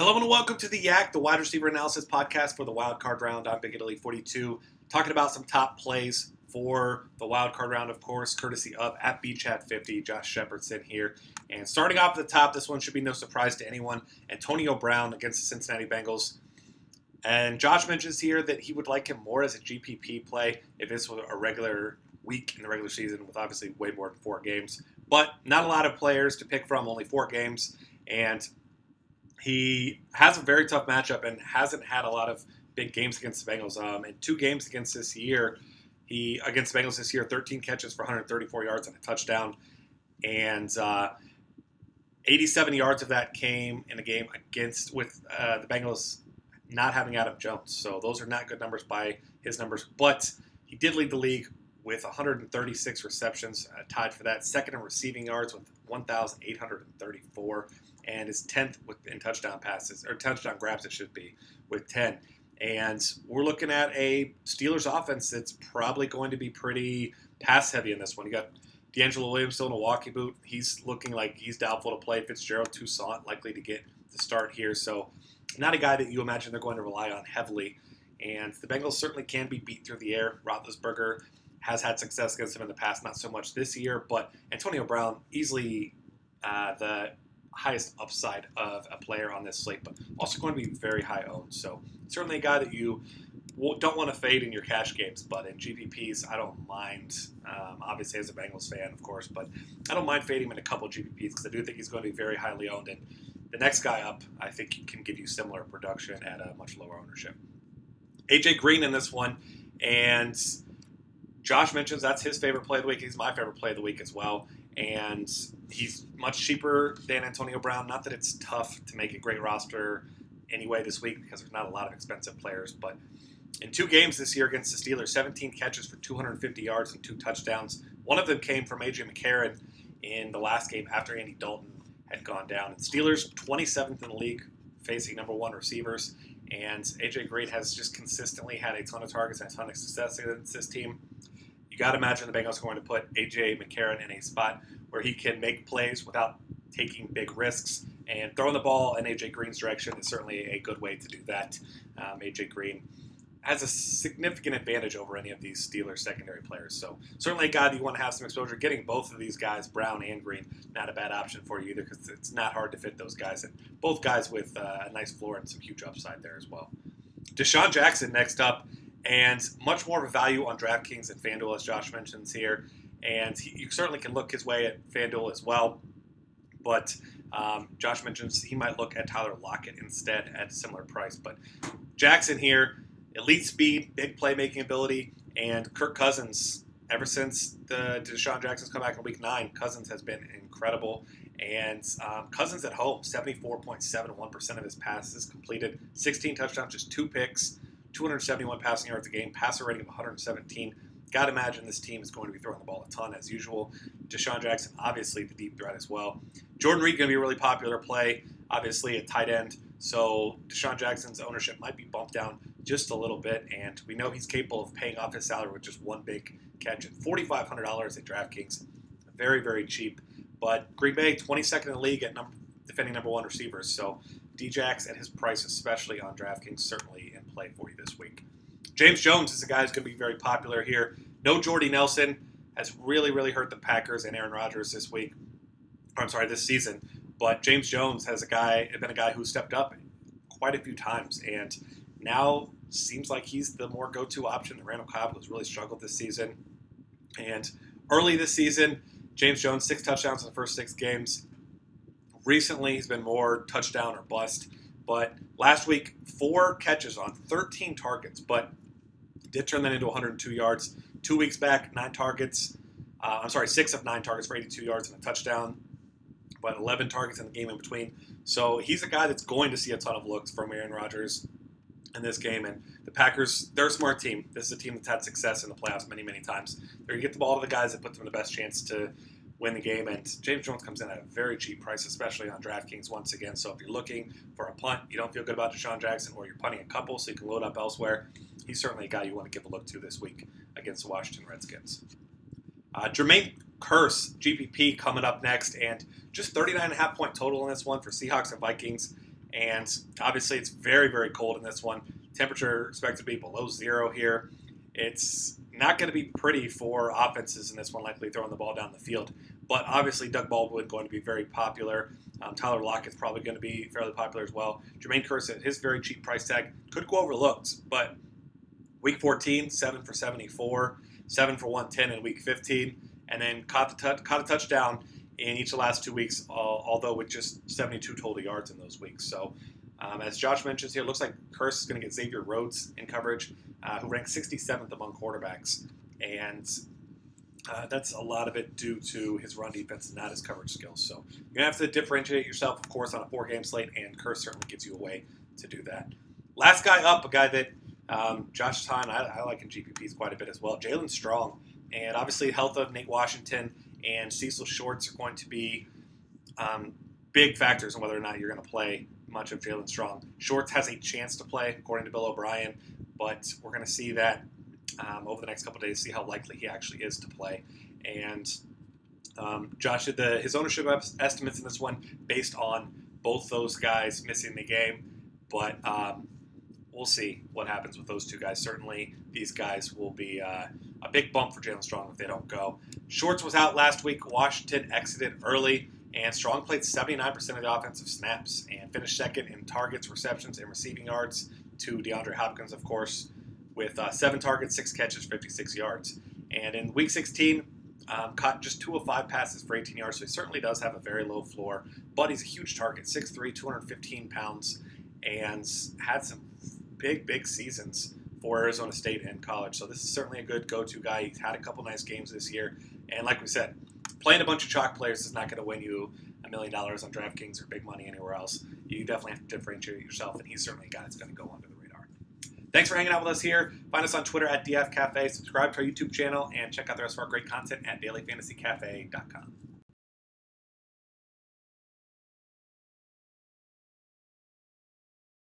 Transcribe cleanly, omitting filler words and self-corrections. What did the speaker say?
Hello and welcome to the Yak, the wide receiver analysis podcast for the Wild Card Round. I'm Big Italy 42, talking about some top plays for the Wild Card Round, of course, courtesy of at BChat50, Josh Shepardson here. And starting off at the top, this one should be no surprise to anyone. Antonio Brown against the Cincinnati Bengals. And Josh mentions here that he would like him more as a GPP play if this was a regular week in the regular season with obviously way more than 4 games. But not a lot of players to pick from, only 4 games. And he has a very tough matchup and hasn't had a lot of big games against the Bengals. In 2 games against the Bengals this year, 13 catches for 134 yards and a touchdown. And 87 yards of that came in a game with the Bengals not having Adam Jones. So those are not good numbers by his numbers. But he did lead the league with 136 receptions, tied for that. Second in receiving yards with 1,834. And is 10th in touchdown passes, or touchdown grabs it should be, with 10. And we're looking at a Steelers offense that's probably going to be pretty pass-heavy in this one. You got D'Angelo Williams still in a walkie boot. He's looking like he's doubtful to play. Fitzgerald, Toussaint likely to get the start here. So not a guy that you imagine they're going to rely on heavily. And the Bengals certainly can be beat through the air. Roethlisberger has had success against him in the past, not so much this year. But Antonio Brown, easily the highest upside of a player on this slate, but also going to be very high owned. So certainly a guy that you don't want to fade in your cash games, but in GPPs, I don't mind. Obviously, as a Bengals fan, of course, but I don't mind fading him in a couple GPPs because I do think he's going to be very highly owned. And the next guy up, I think, can give you similar production at a much lower ownership. AJ Green in this one, and Josh mentions that's his favorite play of the week. He's my favorite play of the week as well. And he's much cheaper than Antonio Brown. Not that it's tough to make a great roster anyway this week because there's not a lot of expensive players. But in 2 games this year against the Steelers, 17 catches for 250 yards and 2 touchdowns. One of them came from A.J. McCarron in the last game after Andy Dalton had gone down. And Steelers, 27th in the league, facing number 1 receivers. And A.J. Green has just consistently had a ton of targets and a ton of success against this team. You got to imagine the Bengals are going to put A.J. McCarron in a spot where he can make plays without taking big risks. And throwing the ball in A.J. Green's direction is certainly a good way to do that. A.J. Green has a significant advantage over any of these Steelers secondary players. So certainly a guy that you want to have some exposure. Getting both of these guys, Brown and Green, not a bad option for you either because it's not hard to fit those guys. And both guys with a nice floor and some huge upside there as well. DeSean Jackson next up. And much more of a value on DraftKings and FanDuel, as Josh mentions here. And you certainly can look his way at FanDuel as well. But Josh mentions he might look at Tyler Lockett instead at a similar price. But Jackson here, elite speed, big playmaking ability, and Kirk Cousins. Ever since the DeSean Jackson's come back in Week 9, Cousins has been incredible. And Cousins at home, 74.71% of his passes completed, 16 touchdowns, just 2 picks. 271 passing yards a game, passer rating of 117. Got to imagine this team is going to be throwing the ball a ton as usual. DeSean Jackson, obviously the deep threat as well. Jordan Reed going to be a really popular play, obviously at tight end. So DeSean Jackson's ownership might be bumped down just a little bit, and we know he's capable of paying off his salary with just 1 big catch at $4,500 at DraftKings. Very, very cheap. But Green Bay, 22nd in the league at defending number 1 receivers. So D-Jax at his price, especially on DraftKings, certainly in play for you this week. James Jones is a guy who's going to be very popular here. No Jordy Nelson has really, really hurt the Packers and Aaron Rodgers this season. But James Jones has been a guy who stepped up quite a few times, and now seems like he's the more go-to option than Randall Cobb, who's really struggled this season. And early this season, James Jones, 6 touchdowns in the first 6 games. Recently, he's been more touchdown or bust. But last week, 4 catches on 13 targets, but did turn that into 102 yards. 2 weeks back, 6 of 9 targets for 82 yards and a touchdown, but 11 targets in the game in between. So he's a guy that's going to see a ton of looks from Aaron Rodgers in this game. And the Packers, they're a smart team. This is a team that's had success in the playoffs many, many times. They're going to get the ball to the guys that put them in the best chance to win the game. And James Jones comes in at a very cheap price, especially on DraftKings once again. So if you're looking for a punt, you don't feel good about DeSean Jackson, or you're punting a couple so you can load up elsewhere, he's certainly a guy you want to give a look to this week against the Washington Redskins. Jermaine Kearse, GPP, coming up next, and just 39.5 point total in this one for Seahawks and Vikings. And obviously, it's very, very cold in this one. Temperature expected to be below 0 here. It's not going to be pretty for offenses in this one, likely throwing the ball down the field. But obviously, Doug Baldwin going to be very popular. Tyler Lockett's probably going to be fairly popular as well. Jermaine Kearse at his very cheap price tag could go overlooked, but Week 14, 7 for 74, 7 for 110 in Week 15, and then caught a touchdown in each of the last 2 weeks, although with just 72 total yards in those weeks. So, as Josh mentions here, it looks like Kearse is going to get Xavier Rhodes in coverage, who ranks 67th among quarterbacks. And that's a lot of it due to his run defense and not his coverage skills. So you're going to have to differentiate yourself, of course, on a 4-game slate, and Kearse certainly gives you a way to do that. Last guy up, a guy that Josh Tyne, I like in GPPs quite a bit as well, Jaylen Strong. And obviously health of Nate Washington and Cecil Shorts are going to be big factors in whether or not you're going to play much of Jaylen Strong. Shorts has a chance to play, according to Bill O'Brien, but we're going to see that over the next couple of days, see how likely he actually is to play. And Josh did his ownership estimates in this one based on both those guys missing the game, but we'll see what happens with those two guys. Certainly, these guys will be a big bump for Jaylen Strong if they don't go. Shorts was out last week. Washington exited early, and Strong played 79% of the offensive snaps and finished second in targets, receptions, and receiving yards to DeAndre Hopkins, of course, with 7 targets, 6 catches, 56 yards. And in Week 16, caught just 2 of 5 passes for 18 yards, so he certainly does have a very low floor. But he's a huge target, 6'3", 215 pounds, and had some big seasons for Arizona State and college. So this is certainly a good go-to guy. He's had a couple nice games this year. And like we said, playing a bunch of chalk players is not going to win you $1 million on DraftKings or big money anywhere else. You definitely have to differentiate yourself, and he's certainly a guy that's going to go under the radar. Thanks for hanging out with us here. Find us on Twitter at DF Cafe. Subscribe to our YouTube channel, and check out the rest of our great content at dailyfantasycafe.com.